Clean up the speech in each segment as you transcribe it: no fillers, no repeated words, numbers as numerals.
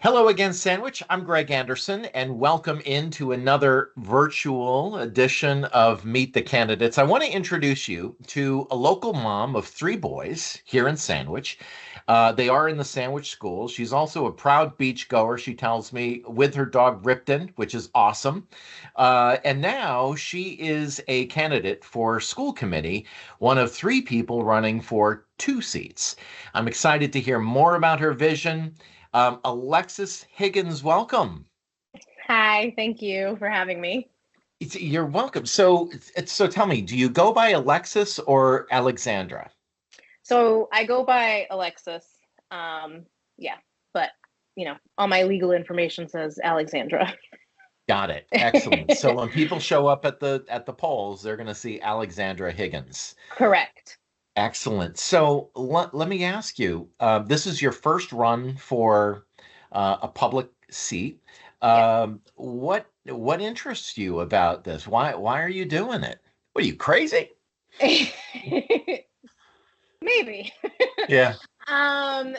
Hello again, Sandwich. I'm Greg Anderson, and welcome into another virtual edition of Meet the Candidates. I want to introduce you to a local mom of three boys here in Sandwich. They are in the Sandwich School. She's also a proud beach goer, she tells me, with her dog Ripton, which is awesome. And now she is a candidate for school committee, one of three people running for two seats. I'm excited to hear more about her vision. Alexis Higgins, welcome. Hi, thank you for having me. You're welcome. So tell me, do you go by Alexis or Alexandra? So I go by Alexis. Um, yeah, but all my legal information says Alexandra. Got it. Excellent. So when people show up at the polls, they're going to see Alexandra Higgins. Correct. Excellent. So let me ask you, this is your first run for a public seat. Yes. What interests you about this? Why are you doing it? What are you crazy? Maybe. Yeah. Um,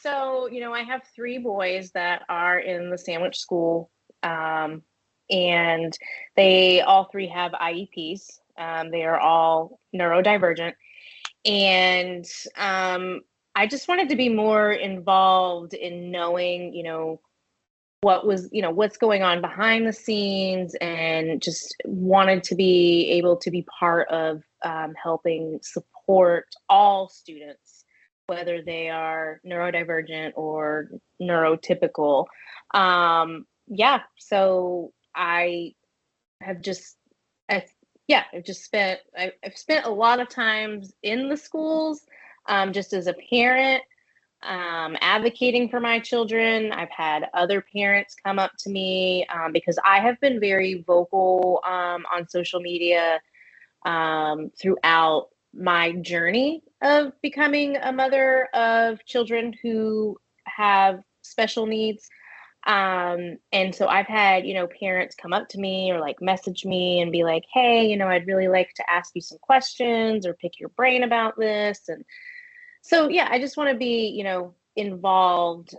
I have three boys that are in the sandwich school, and they all three have IEPs. They are all neurodivergent. And I just wanted to be more involved in knowing, what's going on behind the scenes, and just wanted to be able to be part of helping support all students, whether they are neurodivergent or neurotypical. Yeah, so I have just, I, yeah, I've spent a lot of times in the schools, just as a parent, advocating for my children. I've had other parents come up to me because I have been very vocal on social media throughout my journey of becoming a mother of children who have special needs. And so I've had, parents come up to me or like message me and be like, hey, I'd really like to ask you some questions or pick your brain about this. And so, yeah, I just want to be, involved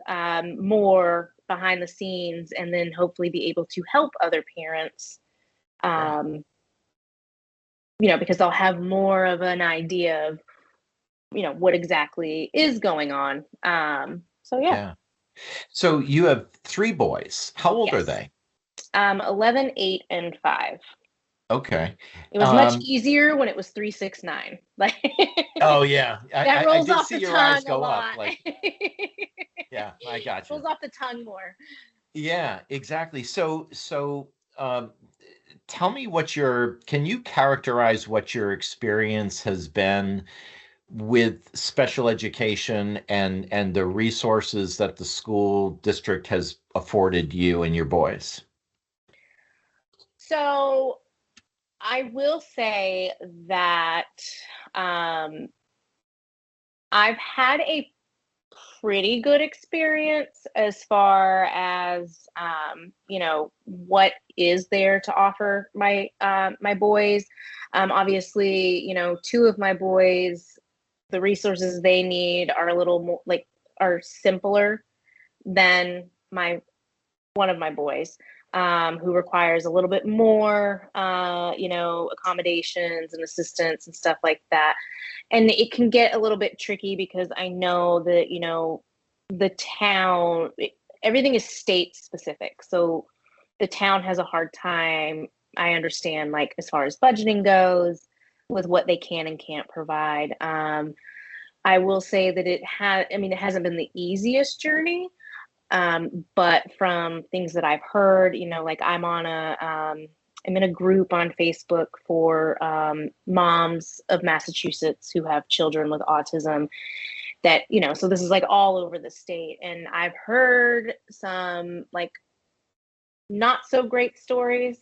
more behind the scenes, and then hopefully be able to help other parents, Great. um, because they'll have more of an idea of, what exactly is going on. So, yeah, Yeah. So you have three boys. How old are yes. they? 11, 8, and 5. Okay. It was much Um, easier when it was 3, 6, 9. Like oh yeah, that I rolls did off see the your eyes tongue a go up. lot. Like, yeah, I got you. Rolls off the tongue more. Yeah, exactly. So tell me can you characterize what your experience has been with special education and the resources that the school district has afforded you and your boys? So I will say that um, I've had a pretty good experience as far as what is there to offer my boys. Obviously, two of my boys, the resources they need are a little more like are simpler than my one of my boys, who requires a little bit more, accommodations and assistance and stuff like that. And it can get a little bit tricky because I know that, the town, everything is state specific. So the town has a hard time, I understand, like as far as budgeting goes, with what they can and can't provide. I will say that it hasn't been the easiest journey, but from things that I've heard, like I'm in a group on Facebook for moms of Massachusetts who have children with autism. That so this is like all over the state, and I've heard some like not so great stories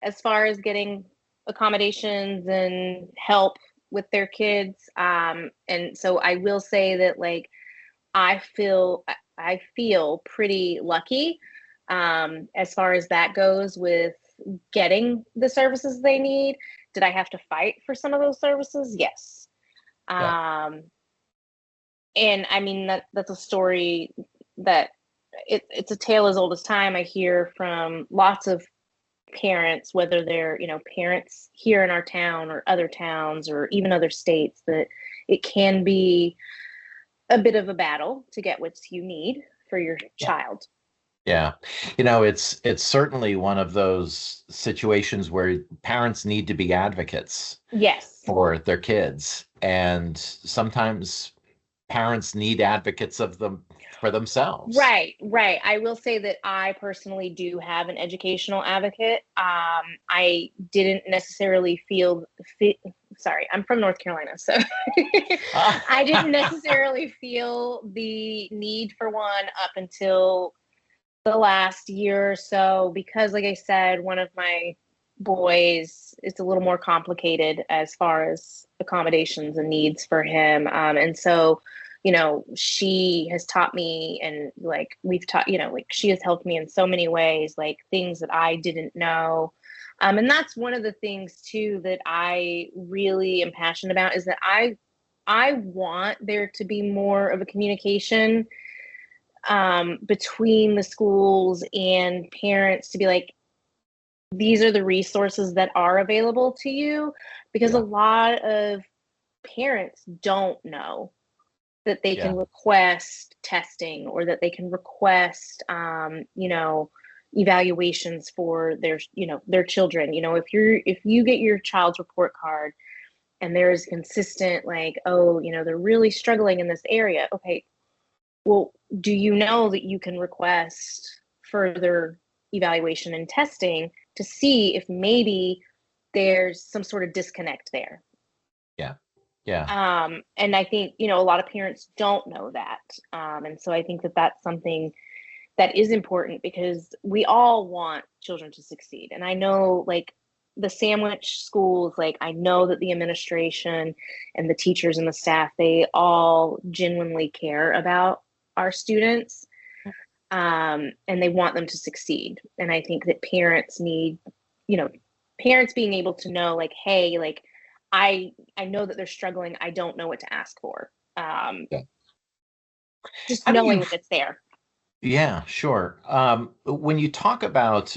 as far as getting accommodations and help with their kids. And so I will say that like I feel I feel pretty lucky, as far as that goes with getting the services they need. Did I have to fight for some of those services? Yes. Yeah. Um, and I mean that's a story that it's a tale as old as time. I hear from lots of parents, whether they're, parents here in our town or other towns or even other states, that it can be a bit of a battle to get what you need for your Yeah. child. Yeah. It's certainly one of those situations where parents need to be advocates Yes. for their kids. And sometimes parents need advocates of them for themselves. Right, right. I will say that I personally do have an educational advocate. I didn't necessarily sorry, I'm from North Carolina, so I didn't necessarily feel the need for one up until the last year or so, because, like I said, one of my boys, it's a little more complicated as far as accommodations and needs for him. And so, she has taught me, and like we've taught, like she has helped me in so many ways, like things that I didn't know. And that's one of the things too that I really am passionate about, is that I want there to be more of a communication between the schools and parents, to be like, these are the resources that are available to you, because a Yeah. lot of parents don't know that they Yeah. can request testing, or that they can request evaluations for their children. If you get your child's report card and there's consistent, like, oh, they're really struggling in this area, okay, well, do you know that you can request further evaluation and testing to see if maybe there's some sort of disconnect there? Yeah. Yeah. And I think, a lot of parents don't know that. And so I think that that's something that is important, because we all want children to succeed. And I know, like, the sandwich schools, like, I know that the administration and the teachers and the staff, they all genuinely care about our students, and they want them to succeed. And I think that parents need, you know, parents being able to know, like, hey, like, I know that they're struggling. I don't know what to ask for. Yeah. Just How do knowing you, that it's there. yeah, sure. When you talk about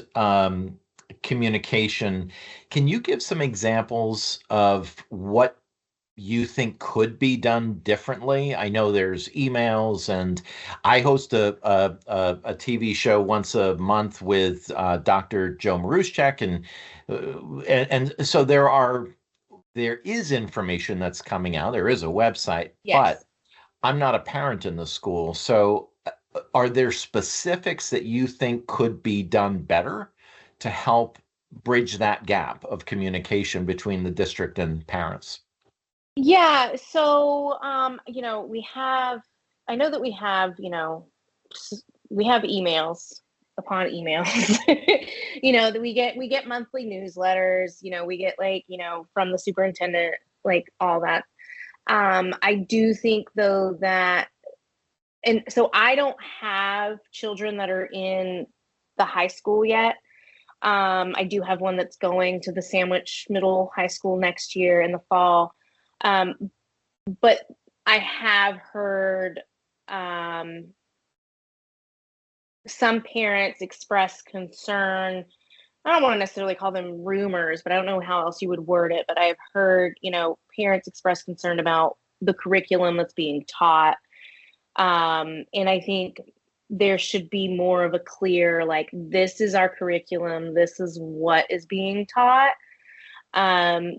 communication, can you give some examples of what you think could be done differently? I know there's emails, and I host a TV show once a month with Dr. Joe Maruschek, and so there is information that's coming out. There is a website, Yes. but I'm not a parent in the school. So are there specifics that you think could be done better to help bridge that gap of communication between the district and parents? Yeah. So, I know that we have, we have emails upon emails, that we get monthly newsletters, we get, like, from the superintendent, like, all that. I do think, though, that, and so I don't have children that are in the high school yet. I do have one that's going to the Sandwich Middle High School next year in the fall. Um, but I have heard some parents express concern. I don't want to necessarily call them rumors, but I don't know how else you would word it. But I've heard, parents express concern about the curriculum that's being taught. And I think there should be more of a clear, like, this is our curriculum, this is what is being taught,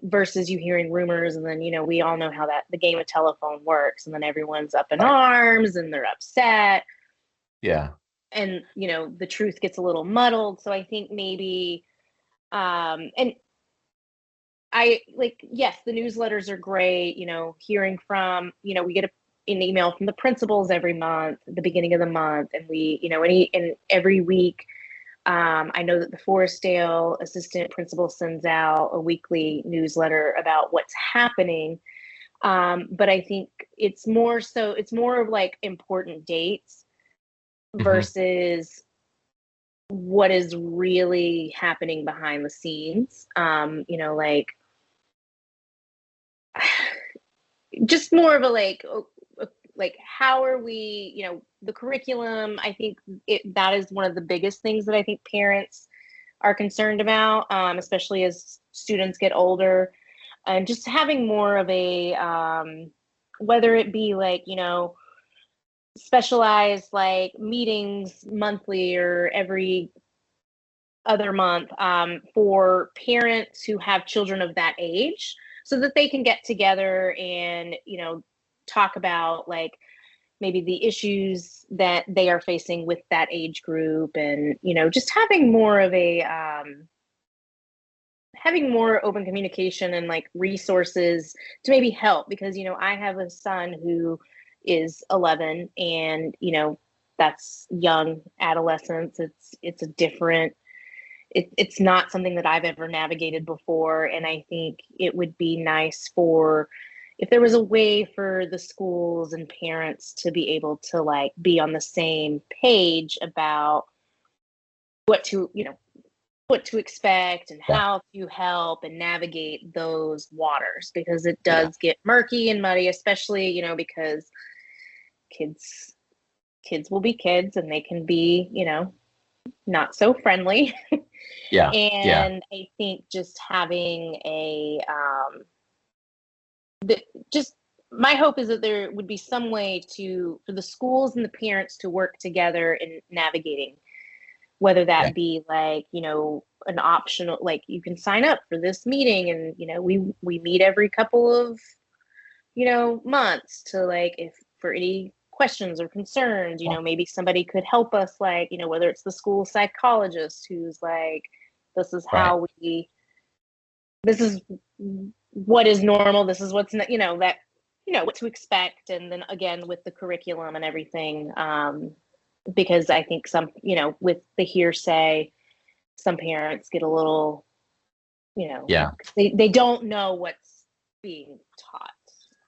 versus you hearing rumors. And then, we all know how that the game of telephone works, and then everyone's up in Right. arms and they're upset, Yeah. and, the truth gets a little muddled. So I think maybe, and I, like, yes, the newsletters are great, hearing from, we get an email from the principals every month at the beginning of the month, and we, and every week, I know that the Forestdale assistant principal sends out a weekly newsletter about what's happening. But I think it's more of, like, important dates Hmm. versus what is really happening behind the scenes. Just more of a, like, like how are we, the curriculum, I think that is one of the biggest things that I think parents are concerned about, especially as students get older, and just having more of a, whether it be like, specialized like meetings monthly or every other month, for parents who have children of that age, so that they can get together and talk about like maybe the issues that they are facing with that age group, and just having more of a, having more open communication and like resources to maybe help, because I have a son who is 11, and that's young adolescence. It's a different, it's not something that I've ever navigated before. And I think it would be nice for, if there was a way for the schools and parents to be able to like be on the same page about what to, what to expect and Yeah. how to help and navigate those waters, because it Yeah. does get murky and muddy, especially, because kids will be kids, and they can be, not so friendly. Yeah. Yeah. And I think just having a, just my hope is that there would be some way to, for the schools and the parents to work together in navigating, whether Yeah. that be like, an optional, like you can sign up for this meeting, and we meet every couple of months to like, if for any questions or concerns, maybe somebody could help us, like whether it's the school psychologist who's like, this is Right. how we, this is what is normal, this is what's that, what to expect. And then again with the curriculum and everything, because I think some, with the hearsay, some parents get a little, Yeah. they don't know what's being taught,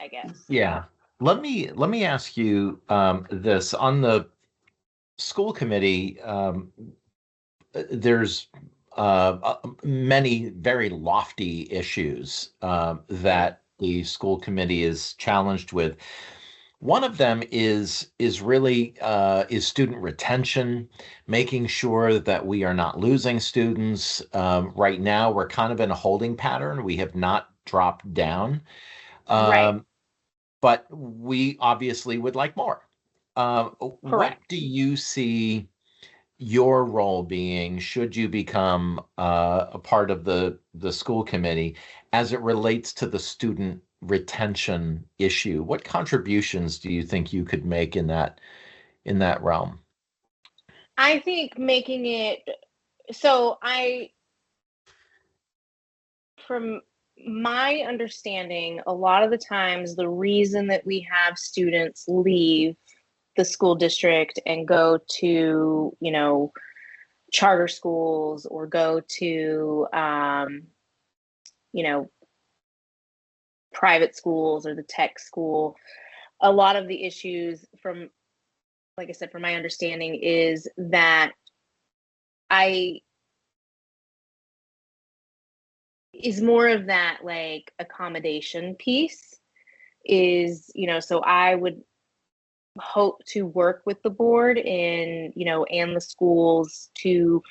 I guess. Yeah. Let me ask you this on the school committee. There's many very lofty issues Right. that the school committee is challenged with. One of them is really is student retention, making sure that we are not losing students. Right now, we're kind of in a holding pattern. We have not dropped down, Right. um, but we obviously would like more. What do Correct. you see your role being should you become a part of the school committee as it relates to the student retention issue? What contributions do you think you could make in that realm? I think making it, so I, from my understanding, a lot of the times the reason that we have students leave the school district and go to, charter schools, or go to, you know, private schools or the tech school, a lot of the issues from, like I said, from my understanding, is that I is more of that like accommodation piece, is, so I would hope to work with the board and, and the schools to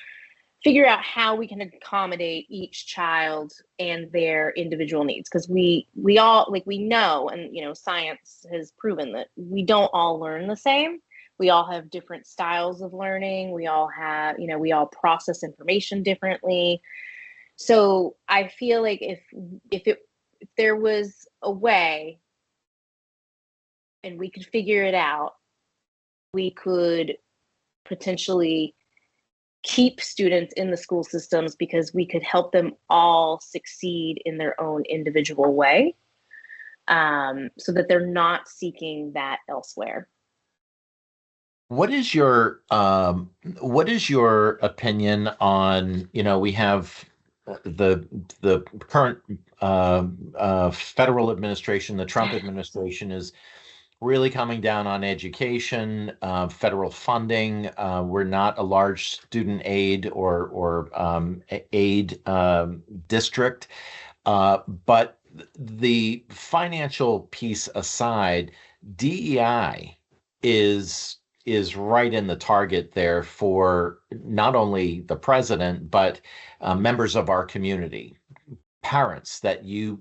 figure out how we can accommodate each child and their individual needs, because we all, like, we know, and science has proven that we don't all learn the same. We all have different styles of learning. We all have, we all process information differently. So I feel like if there was a way and we could figure it out, we could potentially keep students in the school systems, because we could help them all succeed in their own individual way, so that they're not seeking that elsewhere. What is what is your opinion on, we have the current federal administration, the Trump administration is really coming down on education, federal funding. We're not a large student aid or aid district, but the financial piece aside, DEI is right in the target there for not only the president, but members of our community, parents that you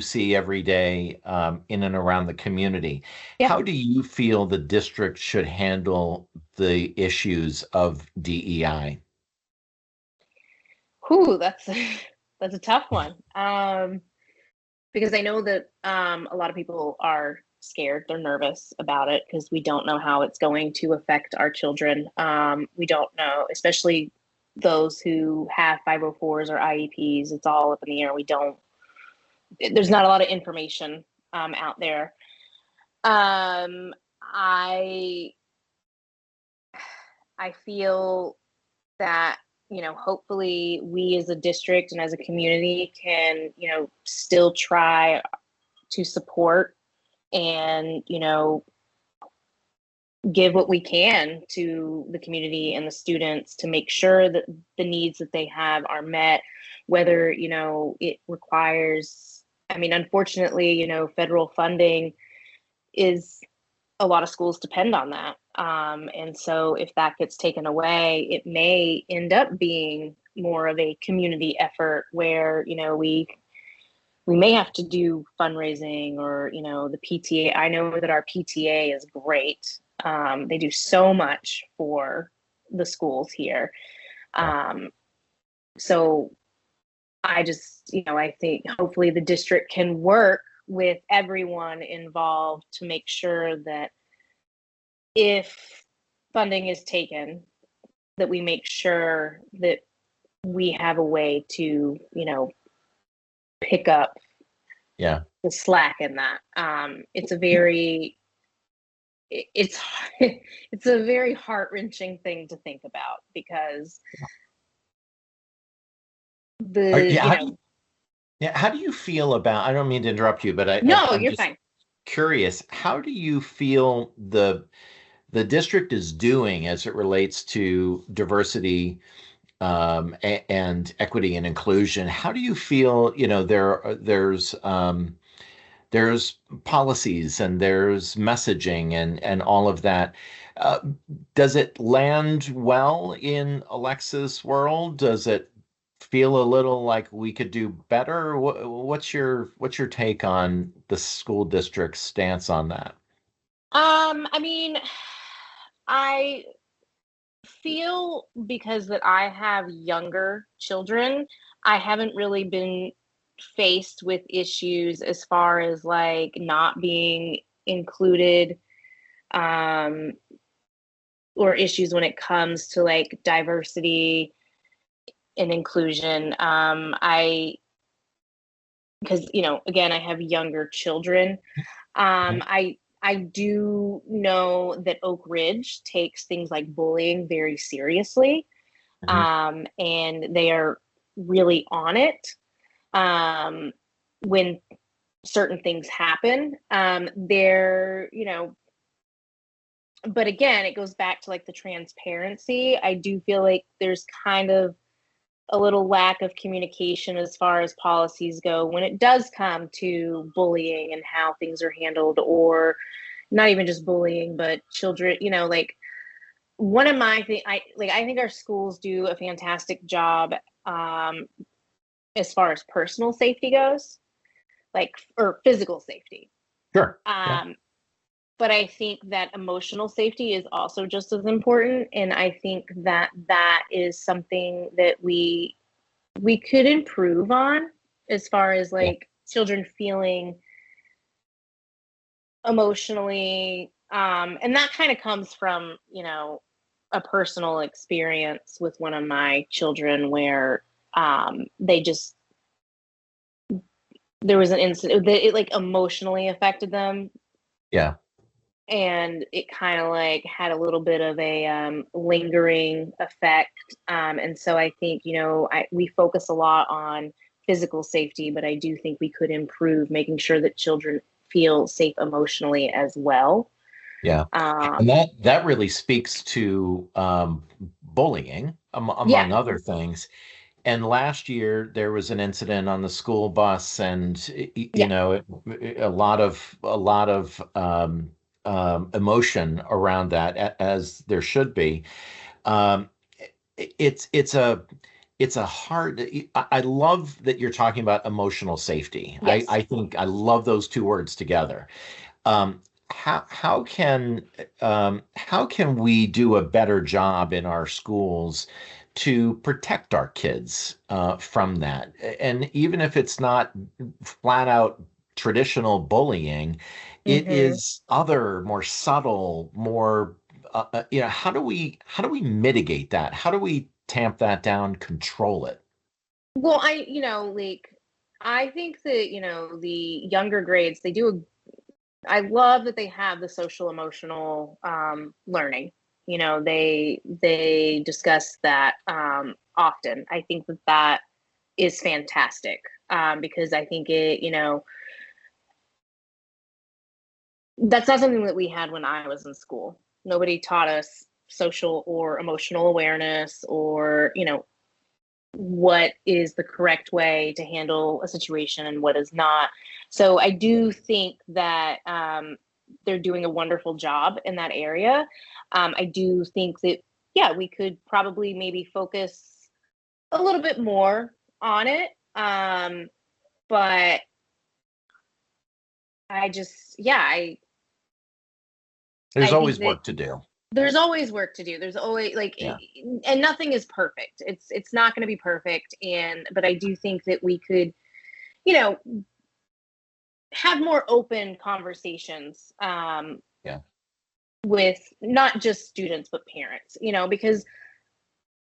see every day in and around the community. Yep. How do you feel the district should handle the issues of DEI? Whew, that's that's a tough one. Because I know that a lot of people are scared. They're nervous about it because we don't know how it's going to affect our children. We don't know, especially those who have 504s or IEPs. It's all up in the air. We don't. There's not a lot of information out there. Um, I I feel that hopefully we as a district and as a community can still try to support and give what we can to the community and the students to make sure that the needs that they have are met, whether it requires, I mean, unfortunately, federal funding is, a lot of schools depend on that. And so if that gets taken away, it may end up being more of a community effort where, we may have to do fundraising or, the PTA. I know that our PTA is great. They do so much for the schools here. So I just, I think hopefully the district can work with everyone involved to make sure that if funding is taken, that we make sure that we have a way to, pick up Yeah. the slack in that. It's a very, it's it's a very heart-wrenching thing to think about because the, Yeah, how do you feel about, I don't mean to interrupt you, but no, I'm you're just fine. curious, how do you feel the district is doing as it relates to diversity and equity and inclusion? How do you feel, there's policies and there's messaging and all of that. Uh, does it land well in Alexa's world? Does it feel a little like we could do better? What's your take on the school district's stance on that? I mean, I feel because that I have younger children, I haven't really been faced with issues as far as like not being included, um, or issues when it comes to like diversity and inclusion. Because again, I have younger children. Mhm. I do know that Oak Ridge takes things like bullying very seriously, Mhm. and they are really on it when certain things happen. They're, but again, it goes back to like the transparency. I do feel like there's kind of a little lack of communication as far as policies go when it does come to bullying and how things are handled, or not even just bullying, but children, like one of my thing I think our schools do a fantastic job um as far as personal safety goes, like, or physical safety. Sure. Yeah. um but I think that emotional safety is also just as important, and I think that that is something that we could improve on as far as Yeah. like children feeling emotionally, and that kind of comes from a personal experience with one of my children where they just, there was an incident that it like emotionally affected them, Yeah. and it kind of like had a little bit of a lingering effect. And so I think we focus a lot on physical safety, but I do think we could improve making sure that children feel safe emotionally as well. Yeah. And um, that really speaks to bullying, yeah. among other things. And last year there was an incident on the school bus, and Yeah. a lot of emotion around that, as there should be. Um, it's a hard. I love that you're talking about emotional safety. I Yes. I think I love those two words together. Um, how can we do a better job in our schools to protect our kids from that? And even if it's not flat out traditional bullying, it Hmm. is other more subtle, more how do we mitigate that? How do we tamp that down, control it? Well, like, I think that, the younger grades, I love that they have the social emotional learning. They discuss that often. I think that that is fantastic, because I think that's not something that we had when I was in school. Nobody taught us social or emotional awareness, or what is the correct way to handle a situation and what is not. So I do think that they're doing a wonderful job in that area. I do think that, yeah, we could probably maybe focus a little bit more on it. But I just, yeah, There's I think always that work to do. there's always work to do. There's always Yeah. and nothing is perfect. It's not going to be perfect, but I do think that we could, you know, have more open conversations, Yeah. with not just students but parents, because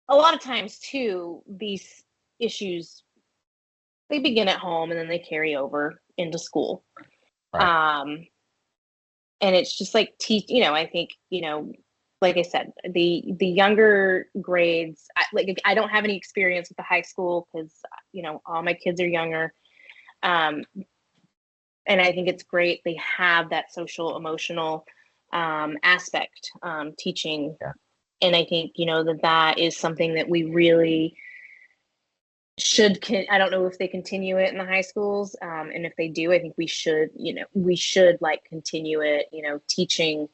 a lot of times too, these issues, they begin at home and then they carry over into school. Right. um and it's just like I think, like I said, the younger grades, I don't have any experience with the high school because all my kids are younger. um and I think it's great they have that social emotional aspect, teaching. Yeah. And I think that is something that we really I don't know if they continue it in the high schools, and if they do, I think we should like continue it, teaching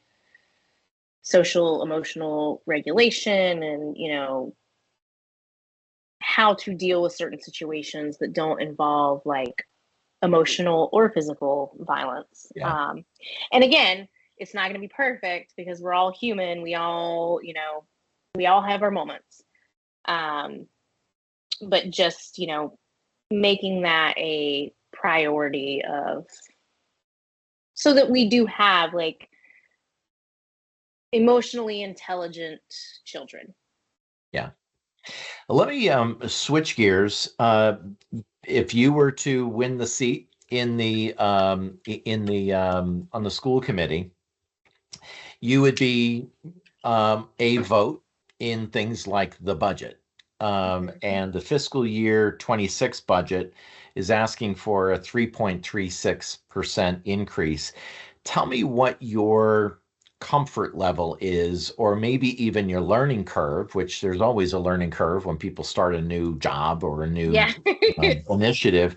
social emotional regulation, and how to deal with certain situations that don't involve like emotional or physical violence. Yeah. And again, it's not going to be perfect because we're all human. We all have our moments. Um, but just, making that a priority of, so that we do have like emotionally intelligent children. Yeah. Let me switch gears. If you were to win the seat on the school committee, you would be a vote in things like the budget. Mhm. And the fiscal year 26 budget is asking for a 3.36% increase. Tell me what your comfort level is, or maybe even your learning curve, which there's always a learning curve when people start a new job or a new Yeah. initiative.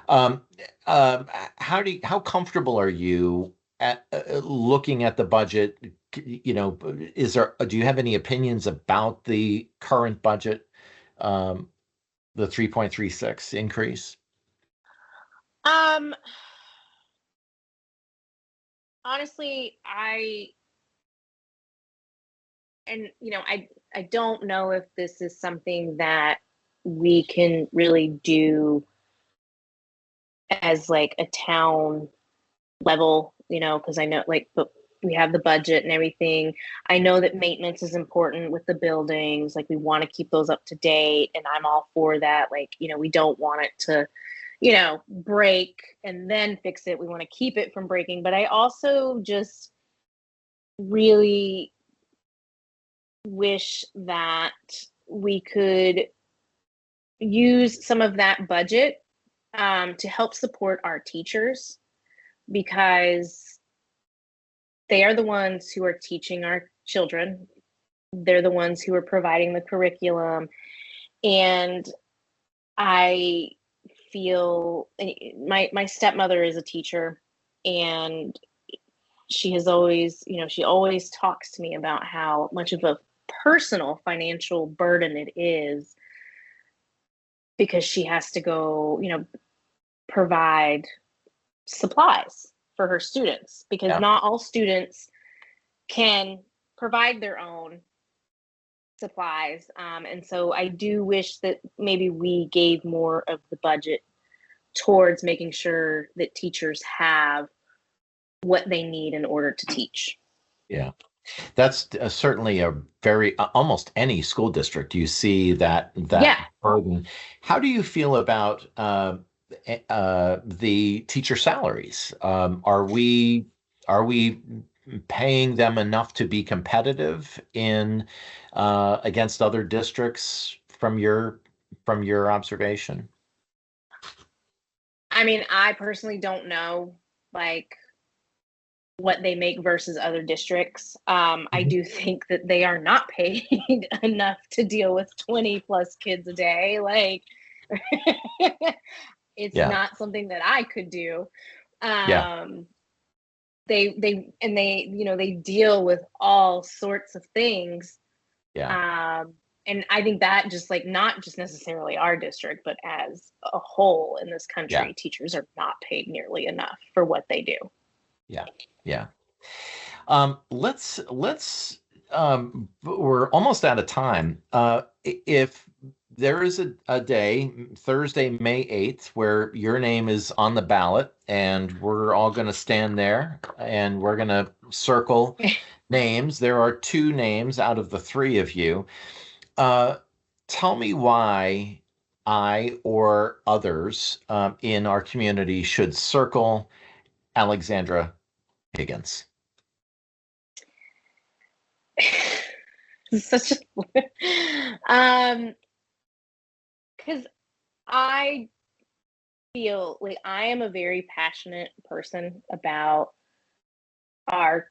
Um, um, how comfortable are you at looking at the budget? Do you have any opinions about the current budget, um, the 3.36 increase? um Honestly, I don't know if this is something that we can really do as like a town level, because I know, like, but we have the budget and everything. I know that maintenance is important with the buildings. Like, we want to keep those up to date, and I'm all for that. Like, we don't want it to, break and then fix it. We want to keep it from breaking. But I also just really wish that we could use some of that budget, to help support our teachers, because they are the ones who are teaching our children. They're the ones who are providing the curriculum. And I feel my stepmother is a teacher, and she has always, she always talks to me about how much of a personal financial burden it is because she has to go, provide supplies for her students because Yeah. not all students can provide their own supplies. And so I do wish that maybe we gave more of the budget towards making sure that teachers have what they need in order to teach. Yeah. That's certainly a very almost any school district you see that Yeah. burden. How do you feel about the teacher salaries? Are we paying them enough to be competitive in against other districts from your observation? I mean, I personally don't know like what they make versus other districts. I Mhm. do think that they are not paid enough to deal with 20 plus kids a day. Like, it's Yeah, not something that I could do. yeah, Um, they deal with all sorts of things. yeah, Um, and I think that just like not just necessarily our district, but as a whole in this yeah, country, teachers are not paid nearly enough for what they do. yeah, yeah. We're almost out of time. If there is a day, Thursday, May 8th, where your name is on the ballot and we're all going to stand there and we're going to circle names. There are two names out of the three of you. Uh, Tell me why I or others in our community should circle Alexandra Higgins. Such a because I feel like I am a very passionate person about our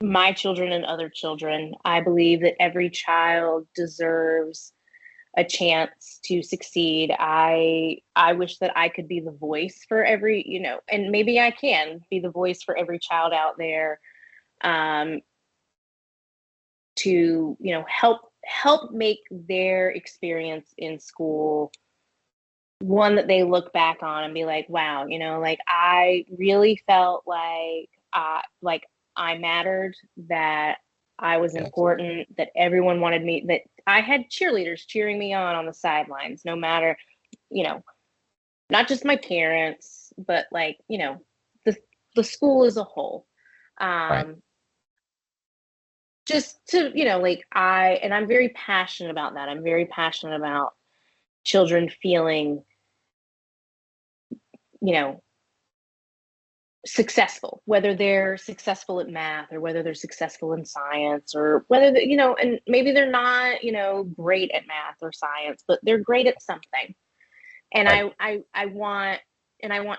my children and other children. I believe that every child deserves a chance to succeed. I wish that I could be the voice for every, and maybe I can be the voice for every child out there, um, to help make their experience in school one that they look back on and be like, wow, like I really felt like I mattered, that I was Yes. important, that everyone wanted me, that I had cheerleaders cheering me on the sidelines, no matter, you know, not just my parents, but like, the the school as a whole. Right. Um, just to, like I'm very passionate about that. I'm very passionate about children feeling, you know, successful, whether they're successful at math or whether they're successful in science or whether and maybe they're not, great at math or science, but they're great at something. And Right. I want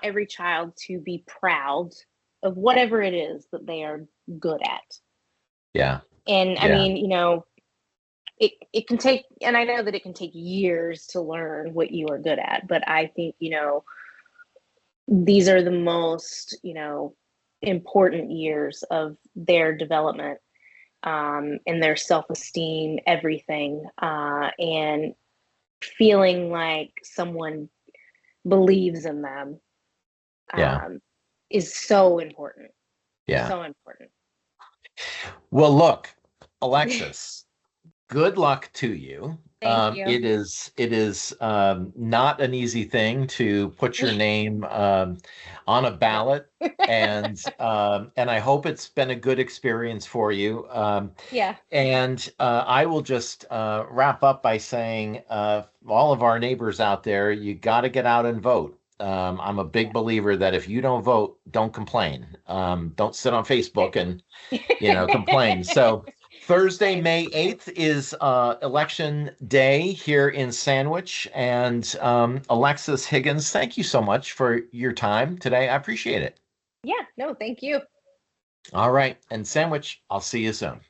every child to be proud of whatever it is that they are good at. Yeah. And I Yeah. mean, it can take, and I know that it can take years to learn what you are good at, but I think, these are the most, important years of their development, and their self-esteem, everything, and feeling like someone believes in them, Yeah. um, is so important, Yeah. so important. Well, look, Alexis, good luck to you. Thank you. It is not an easy thing to put your name on a No. ballot, and I hope it's been a good experience for you. Yeah. And I will just wrap up by saying, all of our neighbors out there, you got to get out and vote. I'm a big Yeah. believer that if you don't vote, don't complain. Don't sit on Facebook and complain. So I Thursday, May understand. 8th is election day here in Sandwich. And Alexis Higgins, thank you so much for your time today. I appreciate it. Yeah, no, thank you. All right. And Sandwich, I'll see you soon.